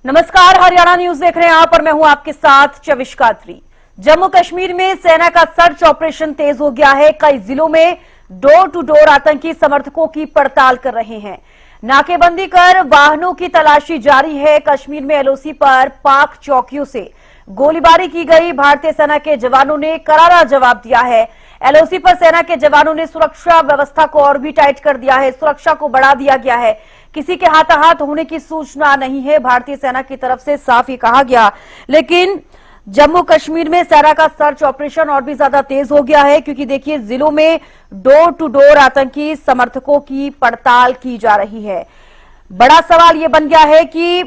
नमस्कार, हरियाणा न्यूज देख रहे हैं आप और मैं हूं आपके साथ चविष्का त्री। जम्मू कश्मीर में सेना का सर्च ऑपरेशन तेज हो गया है। कई जिलों में डोर टू डोर आतंकी समर्थकों की पड़ताल कर रहे हैं। नाकेबंदी कर वाहनों की तलाशी जारी है। कश्मीर में एलओसी पर पाक चौकियों से गोलीबारी की गई। भारतीय सेना के जवानों ने करारा जवाब दिया है। एलओसी पर सेना के जवानों ने सुरक्षा व्यवस्था को और भी टाइट कर दिया है। सुरक्षा को बढ़ा दिया गया है। किसी के हाथाहाथ होने की सूचना नहीं है, भारतीय सेना की तरफ से साफ ही कहा गया। लेकिन जम्मू कश्मीर में सेना का सर्च ऑपरेशन और भी ज्यादा तेज हो गया है, क्योंकि देखिए जिलों में डोर टू डोर आतंकी समर्थकों की पड़ताल की जा रही है। बड़ा सवाल यह बन गया है कि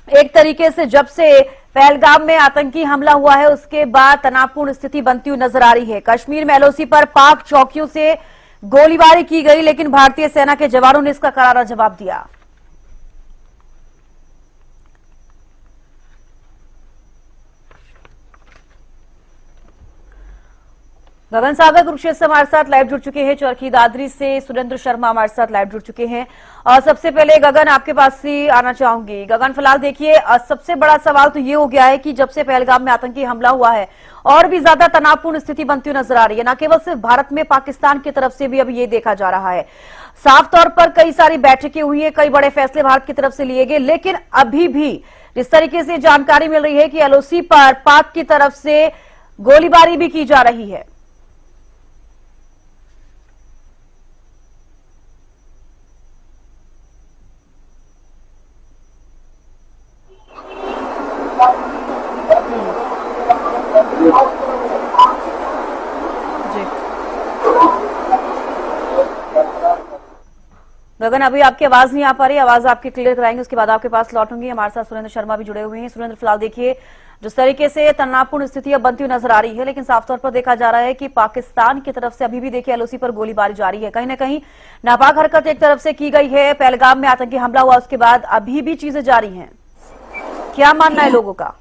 एक तरीके से जब से पहलगाम में आतंकी हमला हुआ है उसके बाद तनावपूर्ण स्थिति बनती हुई नजर आ रही है। कश्मीर में एलओसी पर पाक चौकियों से गोलीबारी की गई, लेकिन भारतीय सेना के जवानों ने इसका करारा जवाब दिया। गगन सागर कुरुक्षेत्र से हमारे साथ लाइव जुड़ चुके हैं। चरखी दादरी से सुरेंद्र शर्मा हमारे साथ लाइव जुड़ चुके हैं। और सबसे पहले गगन, आपके पास ही आना चाहूंगी। गगन, फिलहाल देखिए सबसे बड़ा सवाल तो ये हो गया है कि जब से पहलगाम में आतंकी हमला हुआ है और भी ज्यादा तनावपूर्ण स्थिति बनती हुई नजर आ रही है। न केवल सिर्फ भारत में, पाकिस्तान की तरफ से भी अब ये देखा जा रहा है। साफ तौर पर कई सारी बैठकें हुई है, कई बड़े फैसले भारत की तरफ से लिए गए, लेकिन अभी भी जिस तरीके से जानकारी मिल रही है कि एलओसी पर पाक की तरफ से गोलीबारी भी की जा रही है। गगन, अभी आपकी आवाज नहीं आ पा रही, आवाज आपकी क्लियर कराएंगे, उसके बाद आपके पास लौटूंगी। हमारे साथ सुरेंद्र शर्मा भी जुड़े हुए हैं। सुरेंद्र, फिलहाल देखिए जिस तरीके से तनावपूर्ण स्थितियां बनती हुई नजर आ रही है, लेकिन साफ तौर पर देखा जा रहा है कि पाकिस्तान की तरफ से अभी भी देखिए एलओसी पर गोलीबारी जारी है। कहीं ना कहीं नापाक हरकत एक तरफ से की गई है। पहलगाम में आतंकी हमला हुआ उसके बाद अभी भी चीजें जारी हैं। क्या मानना है लोगों का?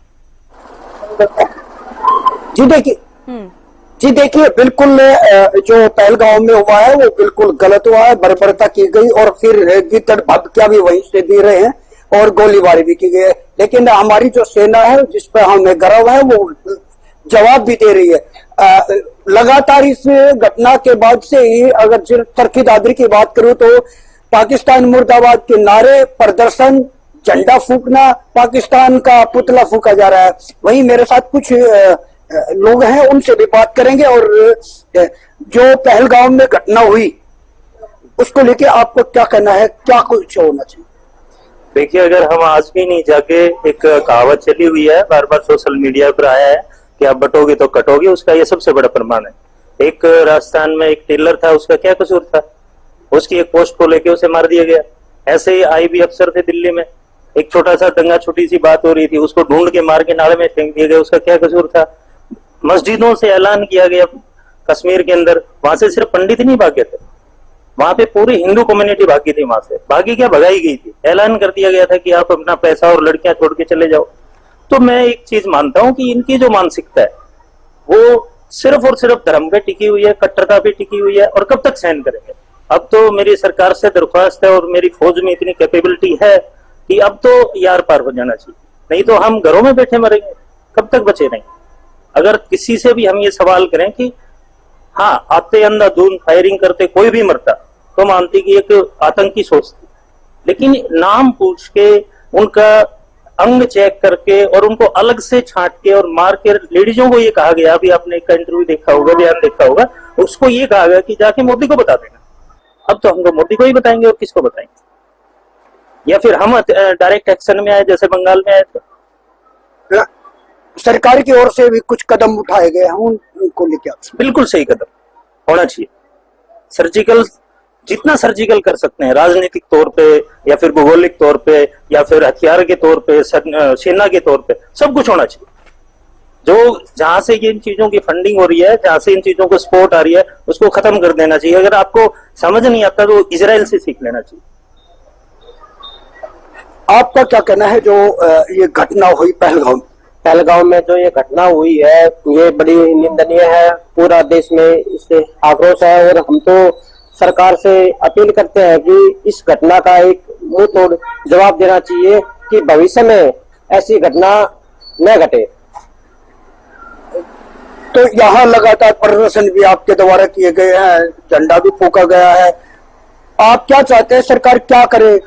जी देखिए बिल्कुल जो पहलगाम में हुआ है वो बिल्कुल गलत हुआ है। बर्बरता की गई और फिर गिद्दड़ भभकिया भी वहीं से दे रहे हैं और गोलीबारी भी की गई है। लेकिन हमारी जो सेना है जिस पर हमें गर्व है वो जवाब भी दे रही है। लगातार इस घटना के बाद से ही अगर चरखी दादरी की बात करूं तो पाकिस्तान मुर्दाबाद के नारे, प्रदर्शन, झंडा फूकना, पाकिस्तान का पुतला फूका जा रहा है। वहीं मेरे साथ कुछ लोग हैं, उनसे भी बात करेंगे और जो पहलगाम में घटना हुई उसको लेके आपको क्या कहना है, क्या कुछ होना चाहिए? देखिए, अगर हम आज भी नहीं जाके, एक कहावत चली हुई है, बार बार सोशल मीडिया पर आया है कि आप बटोगे तो कटोगे, उसका ये सबसे बड़ा प्रमाण है। एक राजस्थान में एक टेलर था, उसका क्या कसूर था? उसकी एक पोस्ट को लेके उसे मार दिया गया। ऐसे ही आईबी अफसर थे दिल्ली में, एक छोटा सा दंगा, छोटी सी बात हो रही थी, उसको ढूंढ के मार के नाले में फेंक दिया गया, उसका क्या कसूर था? मस्जिदों से ऐलान किया गया कश्मीर के अंदर, वहां से सिर्फ पंडित नहीं भागे थे, वहां पे पूरी हिंदू कम्युनिटी भागी थी। वहां से भागी क्या, भगाई गई थी। ऐलान कर दिया गया था कि आप अपना पैसा और लड़कियां छोड़ के चले जाओ। तो मैं एक चीज मानता हूं कि इनकी जो मानसिकता है वो सिर्फ और सिर्फ धर्म पे टिकी हुई है, कट्टरता पे टिकी हुई है, और कब तक सहन करेंगे? अब तो मेरी सरकार से दरख्वास्त है और मेरी फौज में इतनी कैपेबिलिटी है कि अब तो यार पार हो जाना चाहिए, नहीं तो हम घरों में बैठे मरेंगे, कब तक बचे रहेंगे? अगर किसी से भी हम ये सवाल करें कि हाँ, आते अंधाधुंध फायरिंग करते कोई भी मरता, तो मानती कि एक आतंकी सोच थी, लेकिन नाम पूछ के, उनका अंग चेक करके और उनको अलग से छांट के और मार के लेडीजों को ये कहा गया, अभी आपने एक इंटरव्यू देखा होगा, बयान देखा होगा, उसको ये कहा गया कि जाके मोदी को बता देना। अब तो हम तो मोदी को ही बताएंगे, और किसको बताएंगे? या फिर हम डायरेक्ट एक्शन में आए जैसे बंगाल में आए थे? सरकार की ओर से भी कुछ कदम उठाए गए हैं, उनको लेके बिल्कुल सही कदम होना चाहिए। सर्जिकल, जितना सर्जिकल कर सकते हैं, राजनीतिक तौर पे या फिर भौगोलिक तौर पे या फिर हथियार के तौर पे, सेना के तौर पे, सब कुछ होना चाहिए। जो जहां से ये इन चीजों की फंडिंग हो रही है, जहां से इन चीजों को सपोर्ट आ रही है, उसको खत्म कर देना चाहिए। अगर आपको समझ नहीं आता तो इजराइल से सीख लेना चाहिए। आपका क्या कहना है जो ये घटना हुई पहलगाम में जो ये घटना हुई है ये बड़ी निंदनीय है। पूरा देश में इससे आक्रोश है और हम तो सरकार से अपील करते हैं कि इस घटना का एक मुंह तोड़ जवाब देना चाहिए कि भविष्य में ऐसी घटना न घटे। तो यहाँ लगातार प्रदर्शन भी आपके द्वारा किए गए हैं, झंडा भी फूका गया है, आप क्या चाहते हैं, सरकार क्या करे?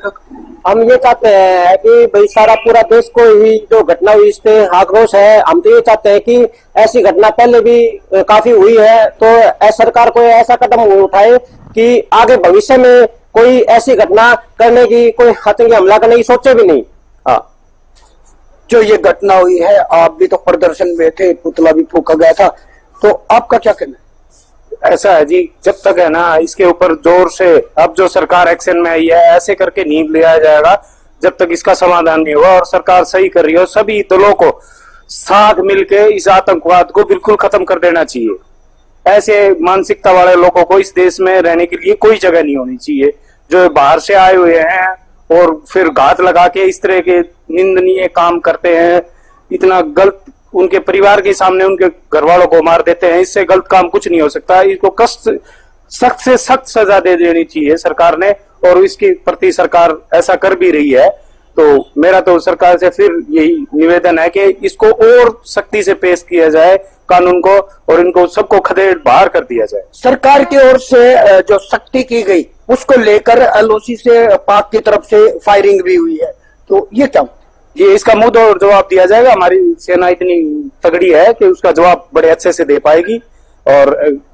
हम ये चाहते हैं कि भाई सारा पूरा देश को ही जो घटना हुई इस पे आक्रोश है। हम तो ये चाहते हैं कि ऐसी घटना पहले भी काफी हुई है, तो सरकार कोई ऐसा कदम उठाए कि आगे भविष्य में कोई ऐसी घटना करने की, कोई आतंकी हमला करने की सोचे भी नहीं। हाँ, जो ये घटना हुई है, आप भी तो प्रदर्शन में थे, पुतला भी फूका गया था, तो आपका क्या कहना है? ऐसा है जी, जब तक है ना इसके ऊपर जोर से अब जो सरकार एक्शन में आई है, ऐसे करके नहीं लिया जाएगा जब तक इसका समाधान नहीं हुआ। और सरकार सही कर रही है, सभी दलों को साथ मिलके इस आतंकवाद को बिल्कुल खत्म कर देना चाहिए। ऐसे मानसिकता वाले लोगों को इस देश में रहने के लिए कोई जगह नहीं होनी चाहिए। जो बाहर से आए हुए हैं और फिर घात लगा के इस तरह के निंदनीय काम करते हैं, इतना गलत, उनके परिवार के सामने उनके घर वालों को मार देते हैं, इससे गलत काम कुछ नहीं हो सकता। इसको सख्त से सख्त सजा दे देनी चाहिए सरकार ने, और इसके प्रति सरकार ऐसा कर भी रही है। तो मेरा तो सरकार से फिर यही निवेदन है कि इसको और सख्ती से पेश किया जाए कानून को, और इनको सबको खदेड़ बाहर कर दिया जाए। सरकार की ओर से जो सख्ती की गई उसको लेकर एलओसी से पाक की तरफ से फायरिंग भी हुई है, तो ये क्या? ये इसका मुंह तोड़ जवाब दिया जाएगा। हमारी सेना इतनी तगड़ी है कि उसका जवाब बड़े अच्छे से दे पाएगी। और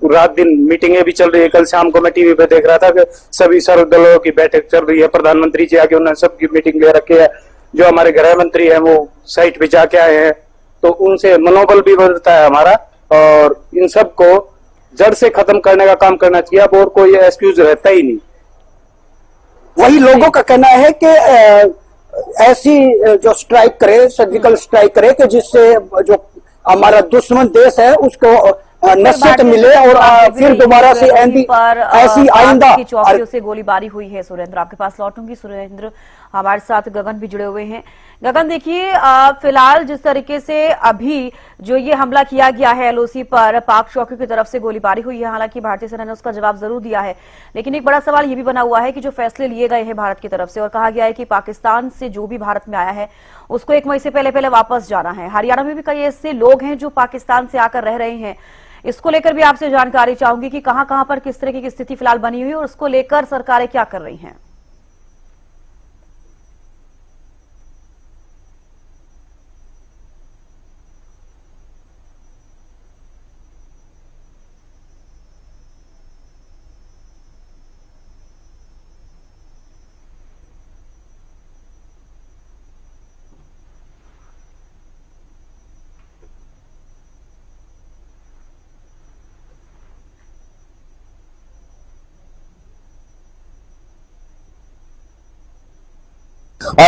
रात दिन मीटिंगें भी चल रही है। कल शाम को मैं टीवी पे देख रहा था कि सभी सर्वदलों की बैठक चल रही है, प्रधानमंत्री जी आके उन्होंने सबकी मीटिंग ले रखी है। जो हमारे गृह मंत्री है वो साइट पे जाके आए हैं, तो उनसे मनोबल भी बढ़ता है हमारा। और इन सब को जड़ से खत्म करने का काम करना चाहिए। अब और कोई एक्सक्यूज रहता ही नहीं। वही लोगों का कहना है कि ऐसी जो स्ट्राइक करे, सर्जिकल स्ट्राइक करे, कि जिससे जो हमारा दुश्मन देश है उसको नसीहत मिले और फिर दोबारा से ऐसी आइंदा की चौकियों से गोलीबारी हुई है। सुरेंद्र, आपके पास लौटूंगी। सुरेंद्र, हमारे साथ गगन भी जुड़े हुए हैं। गगन, देखिए फिलहाल जिस तरीके से अभी जो ये हमला किया गया है एलओसी पर, पाक चौकियों की तरफ से गोलीबारी हुई है। हालांकि भारतीय सेना ने उसका जवाब जरूर दिया है, लेकिन एक बड़ा सवाल ये भी बना हुआ है कि जो फैसले लिए गए हैं भारत की तरफ से, और कहा गया है कि पाकिस्तान से जो भी भारत में आया है उसको 1 मई से पहले वापस जाना है। हरियाणा में भी कई ऐसे लोग हैं जो पाकिस्तान से आकर रह रहे हैं। इसको लेकर भी आपसे जानकारी चाहूंगी कि कहां पर किस तरह की स्थिति फिलहाल बनी हुई है और उसको लेकर सरकारें क्या कर रही हैं।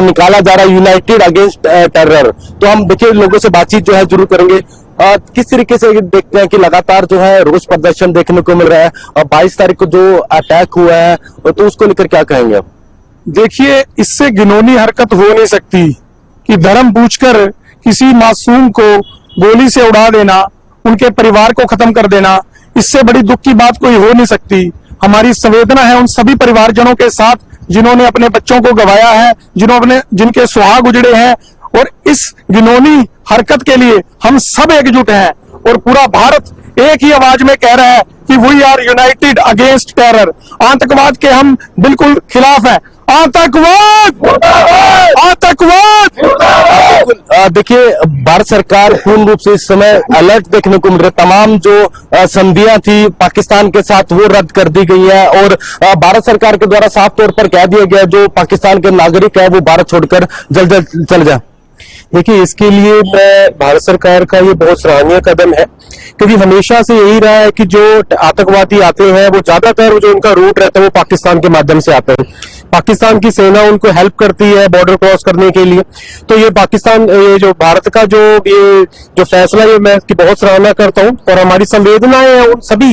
निकाला जा रहा है यूनाइटेड अगेंस्ट टेरर। तो हम देखिए लोगों से बातचीत जो है जरूर करेंगे। किस तरीके से देखते हैं कि लगातार जो है रोष प्रदर्शन देखने को मिल रहा है, और 22 तारीख को जो अटैक हुआ है तो उसको लेकर क्या कहेंगे आप? देखिए, इससे घिनौनी हरकत हो नहीं सकती कि धर्म पूछकर किसी मासूम को गोली से उड़ा देना, उनके परिवार को खत्म कर देना, इससे बड़ी दुख की बात कोई हो नहीं सकती। हमारी संवेदना है उन सभी परिवारजनों के साथ जिन्होंने अपने बच्चों को गंवाया है, जिनके सुहाग उजड़े हैं, और इस घिनौनी हरकत के लिए हम सब एकजुट हैं और पूरा भारत एक ही आवाज में कह रहा है कि we are united against terror. आतंकवाद के हम बिल्कुल खिलाफ हैं। आतंकवाद, आतंकवाद। देखिए भारत सरकार पूर्ण रूप से इस समय अलर्ट देखने को मिल रहा है। तमाम जो संधियां थी पाकिस्तान के साथ वो रद्द कर दी गई है, और भारत सरकार के द्वारा साफ तौर पर कह दिया गया जो पाकिस्तान के नागरिक है वो भारत छोड़कर जल्द चल जाए। देखिए, इसके लिए मैं भारत सरकार का ये बहुत सराहनीय कदम है, क्योंकि हमेशा से यही रहा है कि जो आतंकवादी आते हैं वो ज्यादातर जो उनका रूट रहता है वो पाकिस्तान के माध्यम से आते हैं। पाकिस्तान की सेना उनको हेल्प करती है बॉर्डर क्रॉस करने के लिए। तो ये ये जो भारत का जो फैसला है मैं इसकी बहुत सराहना करता हूँ, और हमारी संवेदनाएं हैं उन सभी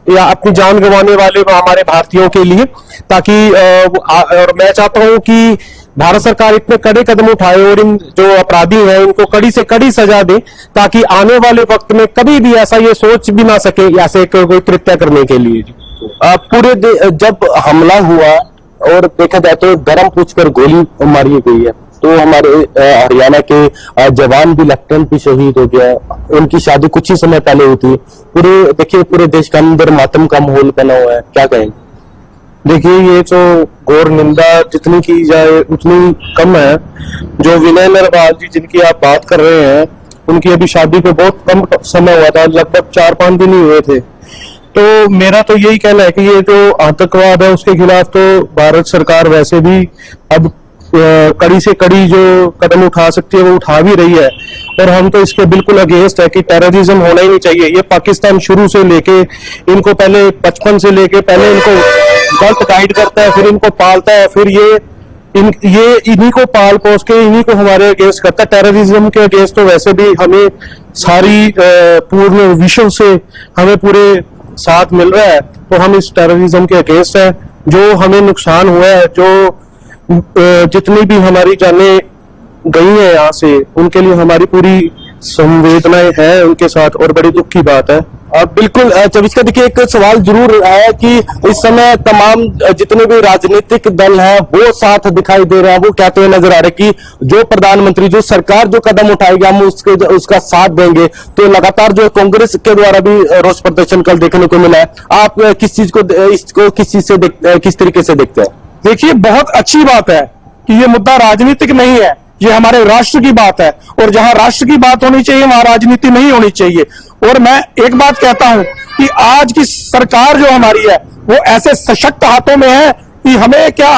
या अपनी जान गंवाने वाले हमारे भारतीयों के लिए, ताकि और मैं चाहता हूं कि भारत सरकार इतने कड़े कदम उठाए और इन जो अपराधी हैं इनको कड़ी से कड़ी सजा दे, ताकि आने वाले वक्त में कभी भी ऐसा ये सोच भी ना सके ऐसे कोई कृत्य करने के लिए। जब हमला हुआ और देखा जाए तो धर्म पूछकर गोली मारी गई है, तो हमारे हरियाणा के जवान भी लेफ्टिनेंट भी शहीद हो गया। उनकी शादी कुछ ही समय पहले हुई थी। पूरे देश के अंदर मातम का माहौल बना हुआ है, क्या कहेंगे? देखिए, ये तो घोर निंदा जितनी की जाए उतनी कम है। जो विनय नरवाल जी जिनकी आप बात कर रहे हैं, उनकी अभी शादी पे बहुत कम समय हुआ था, लगभग 4-5 दिन ही हुए थे। तो मेरा तो यही कहना है कि ये जो आतंकवाद है उसके खिलाफ तो भारत सरकार वैसे भी अब कड़ी से कड़ी जो कदम उठा सकती है वो उठा भी रही है, और हम तो इसके बिल्कुल अगेंस्ट है कि टेररिज्म होना ही नहीं चाहिए। ये पाकिस्तान शुरू से लेके इनको पहले बचपन से लेके पहले इनको गलत गाइड करता है, फिर इनको पालता है, फिर ये इन्हीं को पाल पोस के इन्हीं को हमारे अगेंस्ट करता है। टेररिज्म के अगेंस्ट तो वैसे भी हमें सारी पूर्ण विश्व से हमें पूरे साथ मिल रहा है, तो हम इस टेररिज्म के अगेंस्ट है। जो हमें नुकसान हुआ है, जो जितनी भी हमारी जानें गई हैं यहाँ से, उनके लिए हमारी पूरी संवेदनाएं हैं उनके साथ, और बड़ी दुख की बात है। बिल्कुल चविष्का, देखिए एक सवाल जरूर है कि इस समय तमाम जितने भी राजनीतिक दल हैं वो साथ दिखाई दे रहे हैं, वो कहते हुए नजर आ रहे हैं कि जो प्रधानमंत्री, जो सरकार जो कदम उठाएगी हम उसका साथ देंगे। तो लगातार जो कांग्रेस के द्वारा भी रोष प्रदर्शन कल देखने को मिला है। आप किस चीज को इसको किस तरीके से देखते हैं? देखिए, बहुत अच्छी बात है कि ये मुद्दा राजनीतिक नहीं है, ये हमारे राष्ट्र की बात है, और जहां राष्ट्र की बात होनी चाहिए वहां राजनीति नहीं होनी चाहिए। और मैं एक बात कहता हूं कि आज की सरकार जो हमारी है वो ऐसे सशक्त हाथों में है कि हमें क्या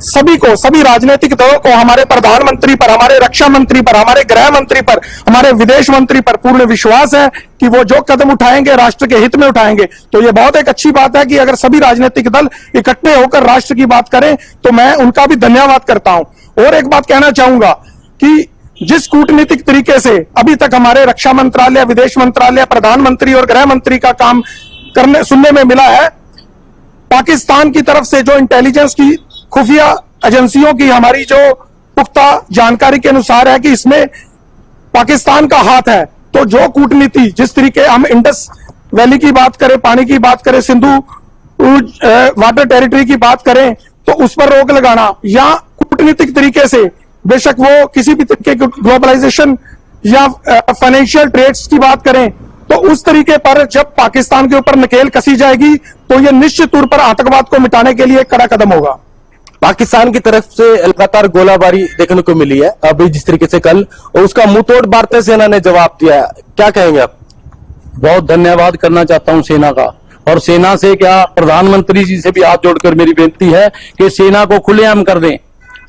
सभी राजनीतिक दलों को हमारे प्रधानमंत्री पर, हमारे रक्षा मंत्री पर, हमारे गृह मंत्री पर, हमारे विदेश मंत्री पर पूर्ण विश्वास है कि वो जो कदम उठाएंगे राष्ट्र के हित में उठाएंगे। तो ये बहुत एक अच्छी बात है कि अगर सभी राजनीतिक दल इकट्ठे होकर राष्ट्र की बात करें तो मैं उनका भी धन्यवाद करता हूं। और एक बात कहना चाहूंगा कि जिस कूटनीतिक तरीके से अभी तक हमारे रक्षा मंत्रालय, विदेश मंत्रालय, प्रधानमंत्री और गृह मंत्री का काम सुनने में मिला है, पाकिस्तान की तरफ से जो इंटेलिजेंस की खुफिया एजेंसियों की हमारी जो पुख्ता जानकारी के अनुसार है कि इसमें पाकिस्तान का हाथ है। तो जो कूटनीति, जिस तरीके हम इंडस वैली की बात करें, पानी की बात करें, सिंधु वाटर टेरिटरी की बात करें, तो उस पर रोक लगाना, या कूटनीतिक तरीके से बेशक वो किसी भी तरीके की ग्लोबलाइजेशन या फाइनेंशियल ट्रेड्स की बात करें, तो उस तरीके पर जब पाकिस्तान के ऊपर नकेल कसी जाएगी तो ये निश्चित तौर पर आतंकवाद को मिटाने के लिए एक कड़ा कदम होगा। पाकिस्तान की तरफ से लगातार गोलाबारी देखने को मिली है अभी जिस तरीके से कल, और उसका मुंहतोड़ भारतीय सेना ने जवाब दिया है, क्या कहेंगे आप? बहुत धन्यवाद करना चाहता हूं सेना का, और सेना से क्या प्रधानमंत्री जी से भी हाथ जोड़कर मेरी बेनती है कि सेना को खुलेआम कर दें।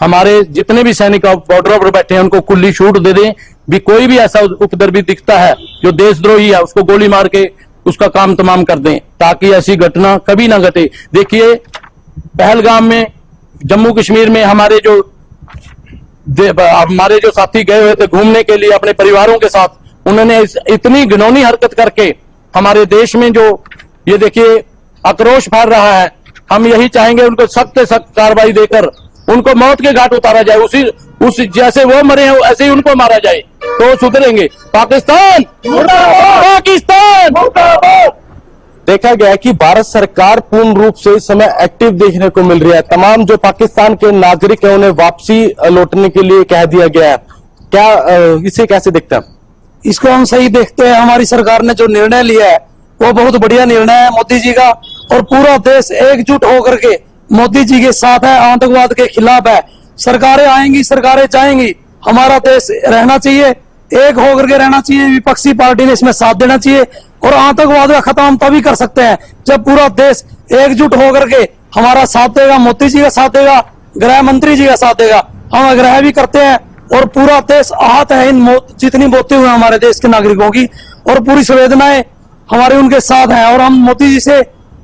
हमारे जितने भी सैनिक बॉर्डर पर बैठे हैं उनको खुली छूट दे दें। भी कोई भी ऐसा उपद्रवी दिखता है जो देशद्रोही है उसको गोली मार के उसका काम तमाम कर दें, ताकि ऐसी घटना कभी ना घटे। देखिए, पहलगाम में, जम्मू कश्मीर में हमारे जो साथी गए हुए थे घूमने के लिए अपने परिवारों के साथ, उन्होंने इतनी घिनौनी हरकत करके हमारे देश में जो ये देखिए आक्रोश फैल रहा है, हम यही चाहेंगे उनको सख्त से सख्त कार्रवाई देकर उनको मौत के घाट उतारा जाए। उस जैसे वो मरे हैं ऐसे ही उनको मारा जाए तो सुधरेंगे। पाकिस्तान मुर्दाबाद, पाकिस्तान मुर्दाबाद। देखा गया है कि भारत सरकार पूर्ण रूप से इस समय एक्टिव देखने को मिल रही है। तमाम जो पाकिस्तान के नागरिक हैं उन्हें वापसी लौटने के लिए कह दिया गया है। क्या इसे कैसे देखते हैं? इसको हम सही देखते हैं। हमारी सरकार ने जो निर्णय लिया है वो बहुत बढ़िया निर्णय है मोदी जी का, और पूरा देश एकजुट होकर के मोदी जी के साथ है, आतंकवाद के खिलाफ है। सरकारें आएंगी, सरकारें जाएंगी, हमारा देश रहना चाहिए, एक होकर के रहना चाहिए। विपक्षी पार्टी ने इसमें साथ देना चाहिए, और आतंकवाद का खत्म तभी कर सकते हैं जब पूरा देश एकजुट होकर के हमारा साथ देगा, मोदी जी का साथ देगा, गृह मंत्री जी का साथ देगा। हम आग्रह भी करते हैं, और पूरा देश आहत है इन जितनी मौतें हुई हमारे देश के नागरिकों की, और पूरी संवेदनाएं हमारे उनके साथ हैं। और हम मोदी जी से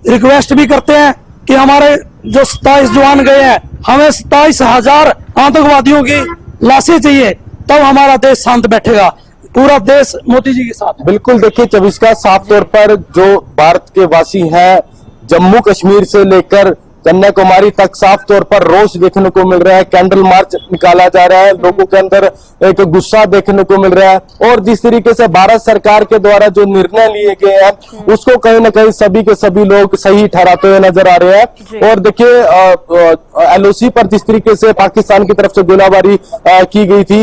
रिक्वेस्ट भी करते हैं कि हमारे जो 27 जवान गए हैं, हमें 27,000 आतंकवादियों की लाशें चाहिए, तब हमारा देश शांत बैठेगा। पूरा देश मोदी जी के साथ। बिल्कुल, देखिए चविष्का, साफ तौर पर जो भारत के वासी हैं, जम्मू कश्मीर से लेकर कन्याकुमारी तक साफ तौर पर रोष देखने को मिल रहा है। कैंडल मार्च निकाला जा रहा है, लोगों के अंदर एक गुस्सा देखने को मिल रहा है और जिस तरीके से भारत सरकार के द्वारा जो निर्णय लिए गए हैं उसको कहीं ना कहीं सभी के सभी लोग सही ठहराते हुए नजर आ रहे हैं। और देखिए एलओसी पर जिस तरीके से पाकिस्तान की तरफ से गोलाबारी की गई थी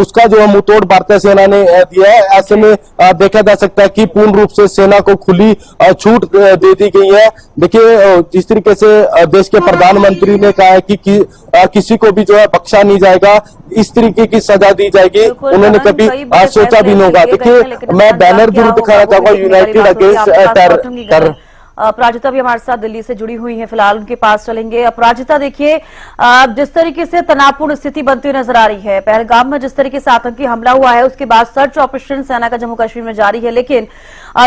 उसका जो मुंहतोड़ भारतीय सेना ने दिया है। ऐसे में देखा जा सकता है कि पूर्ण रूप से सेना को खुली छूट दे दी गई है। देखिए जिस तरीके से देश के प्रधानमंत्री ने कहा है कि किसी को भी जो है बख्शा नहीं जाएगा, इस तरीके की सजा दी जाएगी, उन्होंने कभी सोचा भी नहीं होगा। देखिए मैं बैनर जरूर दिखाना चाहूंगा, यूनाइटेड अगेंस्ट टेरर। अपराजिता भी हमारे साथ दिल्ली से जुड़ी हुई है, फिलहाल उनके पास चलेंगे। अपराजिता देखिए जिस तरीके से तनावपूर्ण स्थिति बनती हुई नजर आ रही है, पहलगाम में जिस तरीके से आतंकी हमला हुआ है उसके बाद सर्च ऑपरेशन सेना का जम्मू कश्मीर में जारी है, लेकिन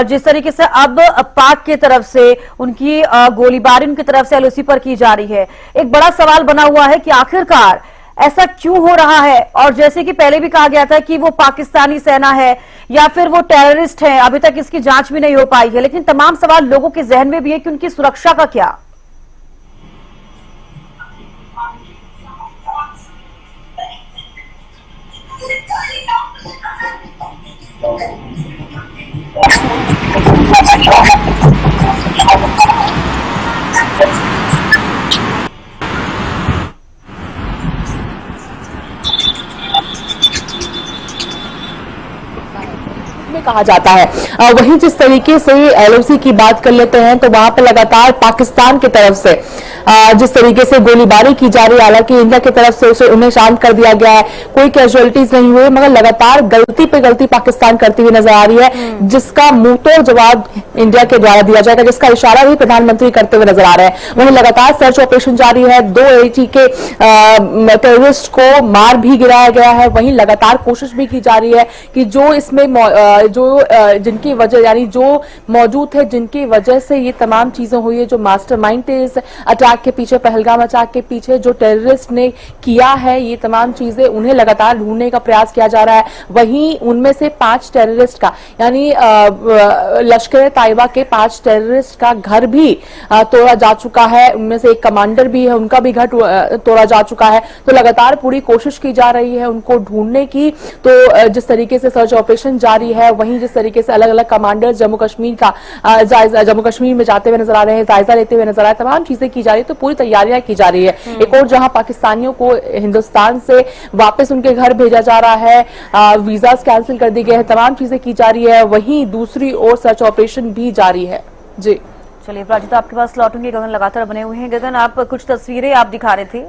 जिस तरीके से अब पाक की तरफ से उनकी गोलीबारी उनकी तरफ से एलओसी पर की जा रही है, एक बड़ा सवाल बना हुआ है कि आखिरकार ऐसा क्यों हो रहा है। और जैसे कि पहले भी कहा गया था कि वो पाकिस्तानी सेना है या फिर वो टेररिस्ट है, अभी तक इसकी जांच भी नहीं हो पाई है, लेकिन तमाम सवाल लोगों के जहन में भी है कि उनकी सुरक्षा का क्या। कहा जाता है। वहीं जिस तरीके से एलओसी की बात कर लेते हैं तो वहां पर लगातार पाकिस्तान की तरफ से जिस तरीके से गोलीबारी की जा रही है, हालांकि इंडिया की तरफ से उन्हें शांत कर दिया गया है, कोई कैजुअलिटीज नहीं हुई, मगर लगातार गलती पे गलती पाकिस्तान करती हुई नजर आ रही है, जिसका मुंहतोड़ जवाब इंडिया के द्वारा दिया जाएगा, जिसका इशारा भी प्रधानमंत्री करते हुए नजर आ रहे हैं। वहीं लगातार सर्च ऑपरेशन जारी है, 2 AT के टेररिस्ट को मार भी गिराया गया है। वहीं लगातार कोशिश भी की जा रही है कि जो इसमें जिनकी वजह यानी जो मौजूद है, जिनकी वजह से ये तमाम चीजें हुई है, जो मास्टरमाइंड थे इस अटैक के पीछे, पहलगाम अटैक के पीछे जो टेररिस्ट ने किया है, ये तमाम चीजें उन्हें लगातार ढूंढने का प्रयास किया जा रहा है। वहीं उनमें से 5 टेररिस्ट का यानी लश्कर ताइबा के 5 टेररिस्ट का घर भी तोड़ा जा चुका है, उनमें से एक कमांडर भी है, उनका भी घर तोड़ा जा चुका है। तो लगातार पूरी कोशिश की जा रही है उनको ढूंढने की। तो जिस तरीके से सर्च ऑपरेशन जारी है, वहीं जिस तरीके से अलग अलग कमांडर जम्मू कश्मीर का जम्मू कश्मीर में जाते हुए नजर आ रहे हैं, जायजा लेते हुए नजर आ रहे हैं, तमाम चीजें की जा रही है, तो पूरी तैयारियां की जा रही है। एक और जहां पाकिस्तानियों को हिंदुस्तान से वापस उनके घर भेजा जा रहा है, वीजास कैंसिल कर दिए गए हैं, तमाम चीजें की जा रही है, वहीं दूसरी ओर सर्च ऑपरेशन भी जारी है। जी चलिए प्राजिता, आपके पास लौटूंगी। गगन लगातार बने हुए हैं। गगन, आप कुछ तस्वीरें आप दिखा रहे थे,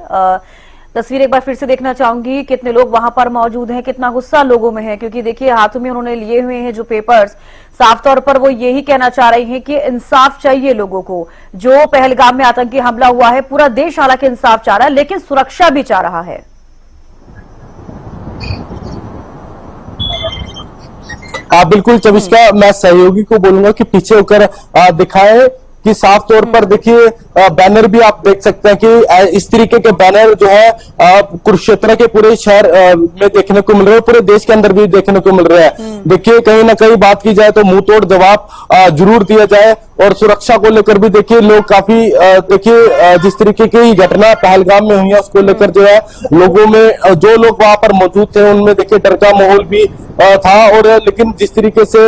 तस्वीर एक बार फिर से देखना चाहूंगी, कितने लोग वहां पर मौजूद हैं, कितना गुस्सा लोगों में है, क्योंकि देखिए हाथों में उन्होंने लिए हुए हैं जो पेपर्स, साफ तौर पर वो यही कहना चाह रहे हैं कि इंसाफ चाहिए लोगों को। जो पहलगाम में आतंकी हमला हुआ है, पूरा देश हालांकि इंसाफ चाह रहा है, लेकिन सुरक्षा भी चाह रहा है। बिल्कुल चविष्का, मैं सहयोगी को बोलूंगा कि पीछे होकर दिखाए कि साफ तौर पर देखिए बैनर भी आप देख सकते हैं कि इस तरीके के बैनर जो है कुरुक्षेत्र के पूरे शहर में देखने को मिल रहे हैं, पूरे देश के अंदर भी देखने को मिल रहा है। देखिए कहीं ना कहीं बात की जाए तो मुंह तोड़ जवाब जरूर दिया जाए। और सुरक्षा को लेकर भी देखिए लोग काफी देखिए जिस तरीके की घटना पहलगाम में हुई है उसको लेकर जो है लोगों में, जो लोग वहां पर मौजूद थे उनमें देखिए डर का माहौल भी था। और लेकिन जिस तरीके से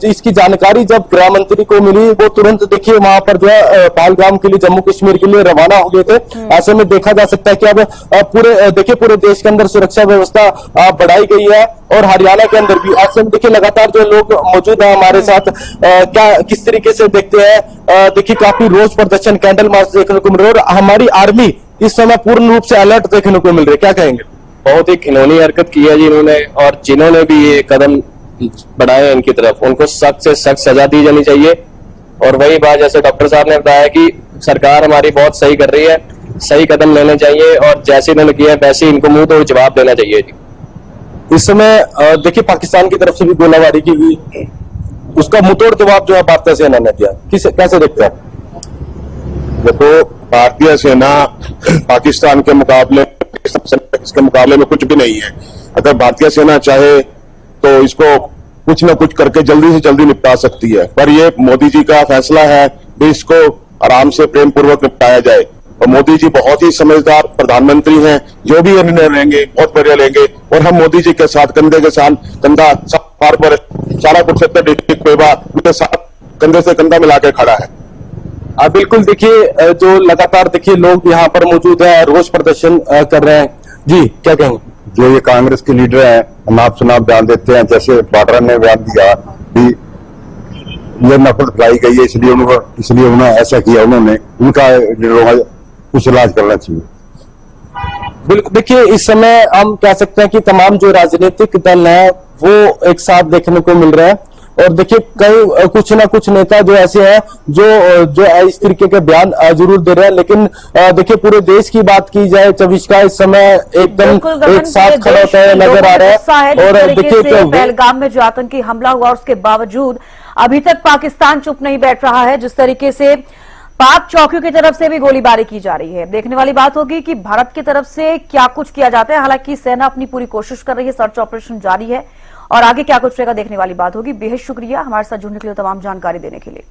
इसकी जानकारी जब गृह मंत्री को मिली, वो तुरंत देखिए वहां पर जो है पहलगाम के लिए, जम्मू कश्मीर के लिए रवाना हो गए थे। ऐसे में देखा जा सकता है कि अब पूरे देश के अंदर सुरक्षा व्यवस्था बढ़ाई गई है और हरियाणा के अंदर भी। ऐसे में देखिए लगातार जो लोग मौजूद है हमारे साथ, क्या किस तरीके से देखते हैं, देखिए काफी रोज प्रदर्शन, कैंडल मार्च देखने को मिल रहा है और हमारी आर्मी इस समय पूर्ण रूप से अलर्ट देखने को मिल रही है। क्या कहेंगे? बहुत ही घिनौनी हरकत की है जी इन्होंने, और जिन्होंने भी ये कदम बढ़ाए इनकी तरफ, उनको सख्त से सख्त सजा दी जानी चाहिए। और वही बात जैसे डॉक्टर साहब ने बताया कि सरकार हमारी बहुत सही कर रही है, सही कदम लेने चाहिए और जैसे इन्होंने किया वैसे इनको मुंह तोड़ जवाब देना चाहिए जी। इस समय देखिए पाकिस्तान की तरफ से भी गोलाबारी की गई, उसका मुंहतोड़ जवाब जो है भारतीय सेना ने दिया, कैसे देखते हैं? देखो, भारतीय सेना पाकिस्तान के मुकाबले, इसके मुकाबले में कुछ भी नहीं है। अगर भारतीय सेना चाहे तो इसको कुछ न कुछ करके जल्दी से जल्दी निपटा सकती है, पर ये मोदी जी का फैसला है कि इसको आराम से प्रेम पूर्वक निपटाया जाए। और मोदी जी बहुत ही समझदार प्रधानमंत्री हैं, जो भी निर्णय लेंगे बहुत बढ़िया लेंगे, और हम मोदी जी के साथ कंधे के साथ कंधा पार पर सारा कुछ 70 डिस्ट्रिक्ट पेबा उनके साथ कंधे से कंधा मिला के खड़ा है। बिल्कुल, देखिए जो लगातार देखिए लोग यहाँ पर मौजूद है, रोष प्रदर्शन कर रहे हैं। जी क्या कहेंगे? जो ये कांग्रेस के लीडर हैं, नाप सुनाप बयान देते हैं, जैसे पाटरा ने बयान दिया कि ये नफरत फैलाई गई है, इसलिए उन्होंने ऐसा किया, उन्होंने उनका कुछ इलाज करना चाहिए। बिल्कुल, देखिए इस समय हम कह सकते हैं कि तमाम जो राजनीतिक दल हैं वो एक साथ देखने को मिल रहे हैं, और देखिए कई कुछ ना कुछ नेता जो ऐसे हैं जो इस तरीके के बयान जरूर दे रहे हैं, लेकिन देखिए पूरे देश की बात की जाए, चविष्का इस समय एकदम एक साथ खड़ा होता है नजर आ रहा है। और देखिए पहलगाम में जो आतंकी हमला हुआ उसके बावजूद अभी तक पाकिस्तान चुप नहीं बैठ रहा है। जिस तरीके से पाक चौकियों की तरफ से भी गोलीबारी की जा रही है, देखने वाली बात होगी कि भारत की तरफ से क्या कुछ किया जाता है। हालांकि सेना अपनी पूरी कोशिश कर रही है, सर्च ऑपरेशन जारी है, और आगे क्या कुछ रहेगा देखने वाली बात होगी। बेहद शुक्रिया हमारे साथ जुड़ने के लिए, तमाम जानकारी देने के लिए।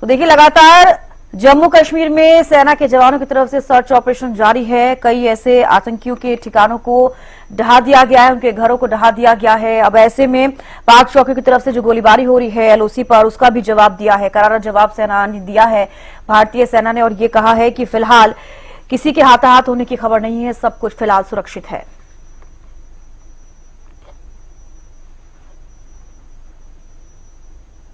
तो देखिए लगातार जम्मू कश्मीर में सेना के जवानों की तरफ से सर्च ऑपरेशन जारी है। कई ऐसे आतंकियों के ठिकानों को ढहा दिया गया है, उनके घरों को ढहा दिया गया है। अब ऐसे में पाक चौकियों की तरफ से जो गोलीबारी हो रही है एलओसी पर, उसका भी जवाब दिया है, करारा जवाब सेना ने दिया है, भारतीय सेना ने, और ये कहा है कि फिलहाल किसी के हाथाहाथ होने की खबर नहीं है, सब कुछ फिलहाल सुरक्षित है।